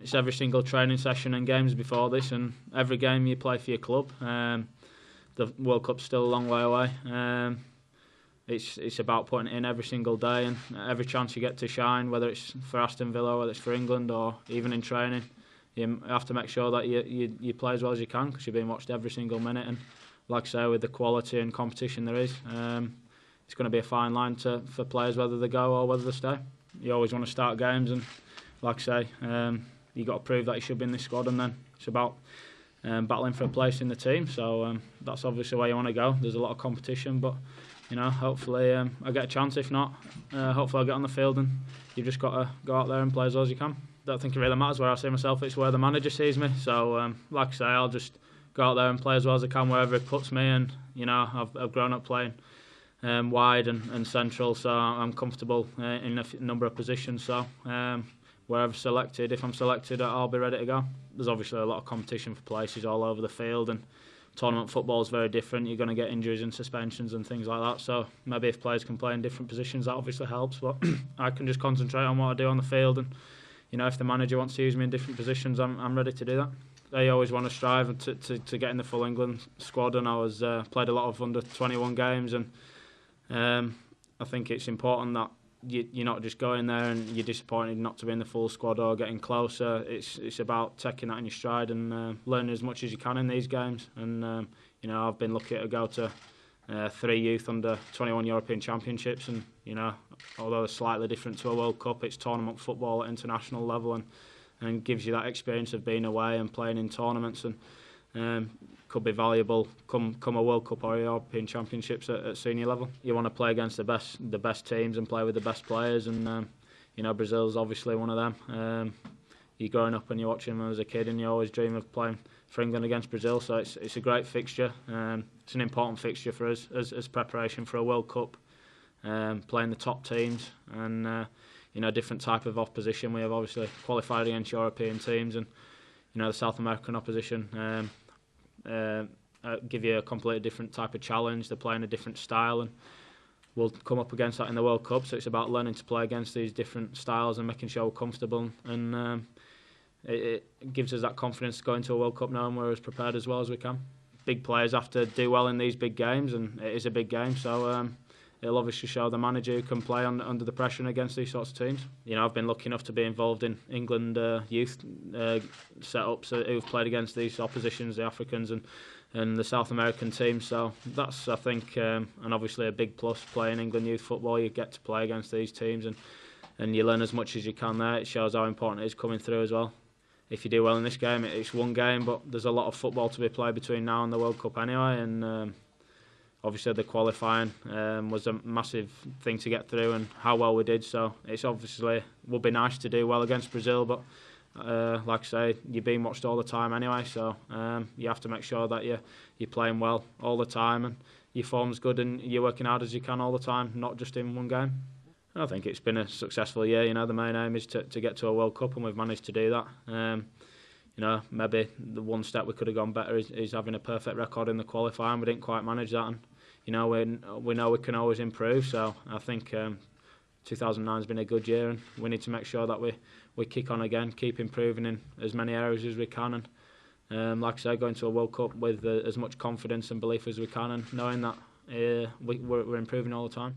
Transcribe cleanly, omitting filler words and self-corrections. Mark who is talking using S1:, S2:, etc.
S1: It's every single training session and games before this, and every game you play for your club. The World Cup's still a long way away. It's about putting it in every single day, and every chance you get to shine, whether it's for Aston Villa, whether it's for England, or even in training, you have to make sure that you play as well as you can, because you're being watched every single minute. And like I say, with the quality and competition there is, it's going to be a fine line for players whether they go or whether they stay. You always want to start games, and like I say, you got to prove that you should be in this squad, and then it's about battling for a place in the team. So that's obviously where you want to go. There's a lot of competition, but hopefully I get a chance. If not, hopefully I'll get on the field, and you've just got to go out there and play as well as you can. I don't think it really matters where I see myself, it's where the manager sees me. So like I say, I'll just go out there and play as well as I can wherever it puts me. And I've grown up playing wide and central, so I'm comfortable in a number of positions. So wherever selected, if I'm selected, I'll be ready to go. There's obviously a lot of competition for places all over the field, and tournament football is very different. You're going to get injuries and suspensions and things like that. So maybe if players can play in different positions, that obviously helps. But I can just concentrate on what I do on the field, and if the manager wants to use me in different positions, I'm ready to do that. They always want to strive to get in the full England squad, and I was played a lot of under 21 games, and I think it's important that you're not just going there and you're disappointed not to be in the full squad or getting closer. It's about taking that in your stride and learning as much as you can in these games. And I've been lucky to go to 3 youth under 21 European Championships, and although it's slightly different to a World Cup, it's tournament football at international level, and gives you that experience of being away and playing in tournaments, and could be valuable come a World Cup or European Championships at senior level. You want to play against the best teams and play with the best players, and Brazil's obviously one of them. You're growing up and you're watching them as a kid, and you always dream of playing for England against Brazil. So it's a great fixture. It's an important fixture for us as preparation for a World Cup, playing the top teams and different type of opposition. We have obviously qualified against European teams, and the South American opposition give you a completely different type of challenge. They're playing a different style, and we'll come up against that in the World Cup. So it's about learning to play against these different styles and making sure we're comfortable, and it gives us that confidence to go into a World Cup knowing we're as prepared as well as we can. Big players have to do well in these big games, and it is a big game, so it'll obviously show the manager who can play under the pressure and against these sorts of teams. I've been lucky enough to be involved in England youth setups who've played against these oppositions, the Africans and the South American teams. So that's, I think, and obviously a big plus playing England youth football. You get to play against these teams, and you learn as much as you can there. It shows how important it is coming through as well. If you do well in this game, it's one game, but there's a lot of football to be played between now and the World Cup anyway, and obviously the qualifying was a massive thing to get through, and how well we did. So it's obviously would be nice to do well against Brazil, but like I say, you're being watched all the time anyway, so you have to make sure that you're playing well all the time, and your form's good, and you're working hard as you can all the time, not just in one game. I think it's been a successful year. The main aim is to get to a World Cup, and we've managed to do that. Maybe the one step we could have gone better is having a perfect record in the qualifying. We didn't quite manage that, and we know we can always improve. So I think 2009 has been a good year, and we need to make sure that we kick on again, keep improving in as many areas as we can, and like I say, going to a World Cup with as much confidence and belief as we can, and knowing that we're improving all the time.